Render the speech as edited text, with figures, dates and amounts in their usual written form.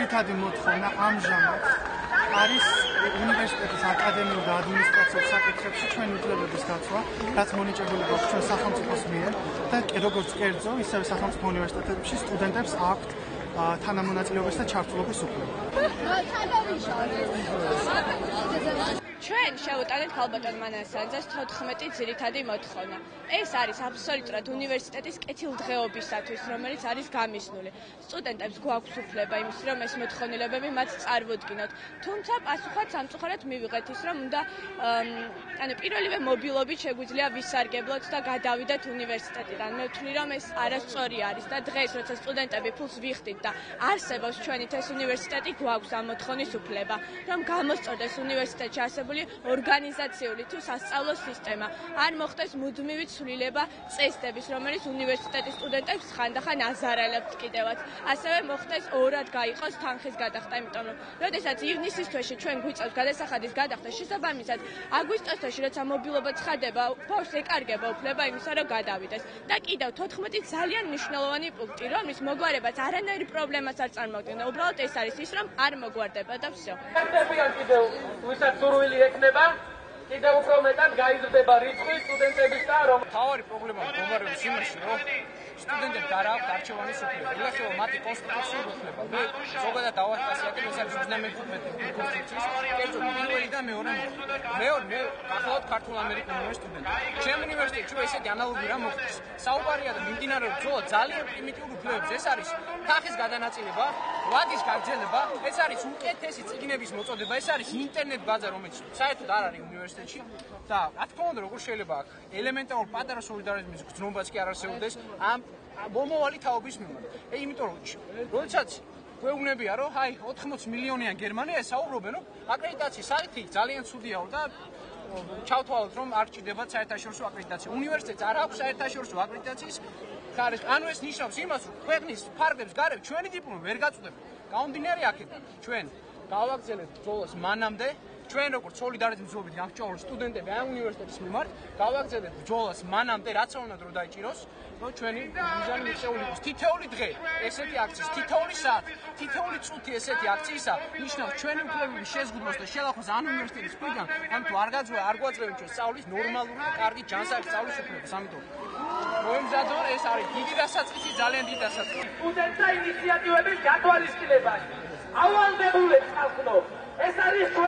ძირითადი მოთხოვნა ამჟამად არის უნივერსიტეტის აკადემიურ და ადმინისტრაციულ საკითხებში ჩვენი უფლებების დაცვა, რაც მონიჭებული გვაქვს ჩვენ სახელმწიფოს მიერ და როგორც კერძო, ისევე სახელმწიფო უნივერსიტეტებში სტუდენტებს აქვთ თანამონაწილეობის და ჩართულობის უფლება. ჩვენ შევუტანეთ ქალბატონ მანასანძეს 14 ძირითადი მოთხოვნა. ეს არის აბსოლუტურად უნივერსიტეტის კეთილდღეობისათვის, რომელიც არის გამიზნული. სტუდენტებს გვაქვს უფლება იმის, რომ ეს მოთხოვნილებები მათ წარვუდგინოთ. თუმცა პასუხად სამწუხაროდ მივიღეთ ის, რომ უნდა პირველივე მობილობით შეგვიძლია ვისარგებლოთ და გადავიდეთ უნივერსიტეტიდან. მე ვთვლი, რომ ეს არასწორი არის და დღეს, როცა სტუდენტები ფულს ვიხდით და არსებობს ჩვენით ეს უნივერსიტეტი, გვაქვს ამ მოთხოვნის უფლება, რომ გამოსწორდეს უნივერსიტეტში არსებული ორგანიზაციული თუ სასწავლო სისტემა. არ მოხდეს მუდმივი ცვლილება წესდების, რომელიც უნივერსიტეტის სტუდენტებს ხანდახან აზარალებთ კიდევაც. ასევე მოხდეს ორად გაიყოს თანხის გადახდა, იმიტომ რომ როდესაც ივნისის თვეში ჩვენ გვიწევს გადასახადის გადახდა, შესაბამისად აგვისტოს თვეში, როცა მობილობა ცხადება, ბავშვს ეკარგება უფლება იმისა, რომ გადავიდეს. და კიდევ 14 ძალიან მნიშვნელოვანი პუნქტი, რომლის მოგვარებაც არანაირი პრობლემას არ წარმოადგენდა. უბრალოდ ეს არის ის, რომ არ მოგვარდება და всё. ვისაც სურვილი ექნება, კიდევ უფრო მეტად გაიზრდება რიცხვი სტუდენტების და რომ თავარი პრობლემა მდგომარეობს იმაში, რომ სტუდენტებს არ აქვს არჩევანის უფლება. ილაშქრება მათი კონსტიტუციური უფლება. მე ზოგადად დავასწრაფე ეს არის 35 კონსტიტუციის კერძო პირველი და მეორე მე ახალად ქართულ ამერიკულ უნივერსიტეტში. ჩემ უნივერსიტეტში ესეთი ანალოგი რა მოხდეს. საუბარია და მიმდინარეობს ბრძოლა ძალიან პრიმიტიულ უფლებებზე. ეს არის თანხის გადანაწილება, ვადის გაგრძელება, ეს არის უკეთესი წიგნების მოწოდება, ეს არის ინტერნეტ ბაზა, რომელიც საერთოდ არ არის უნივერსიტეტში და რა თქმა უნდა, როგორ შეიძლება აქ ელემენტარულ პატარა სოლიდარიზმის გრძნობაც კი არ არსებობდეს ამ მომავალი თაობის მიმართ. იმიტომ რომ როდესაც გვეუბნებია, რომ 80 მილიონიან გერმანია საუბრობენ, რომ აკრედიტაციის საკითხი ძალიან ცუდიაო და ჩავთვალოთ, რომ არ ჭირდებათ საერთაშორისო აკრედიტაცია. უნივერსიტეტს არ აქვს საერთაშორისო აკრედიტაციის ხარისხი. ანუ ეს ნიშნავს იმას, რომ ქვეყნის ფარგლებს გარეთ ჩვენი დიპლომი ვერ გაწვდება. გამომდინარე აქედან, ჩვენ გავაგრძელებთ ბრძოლას მანამდე, ჩვენ როგორც სოლიდარიზმის ბრძოლით გამსჭვალო სტუდენტები ამ უნივერსიტეტის მიმართ, გავაგრძელებთ ბრძოლას მანამდე, რაც არ უნდა დრო დაიჭიროს, რომ ჩვენი მიზანი მიღწეული იყოს. თითოეული დღე ესეთი აქციის, თითოეული საათი, თითოეული წუთი ესეთი აქციისა ნიშნავს ჩვენი უფლებების შეზღუდვას და შელახოს ამ უნივერსიტეტის მხრიდან, ამიტომ არ გვაძლევენ ჩვენ სწავლის ნორმალური და კარგი ჯანსაღი სწავლის უფლებას. ამიტომ მოემზადოთ, ეს არის დიდი დასაწყისი, ძალიან დიდი დასაწყისი. სტუდენტთა ინიციატივების გათვალისწინებაში ავალდებულებს ხალხო, ეს არის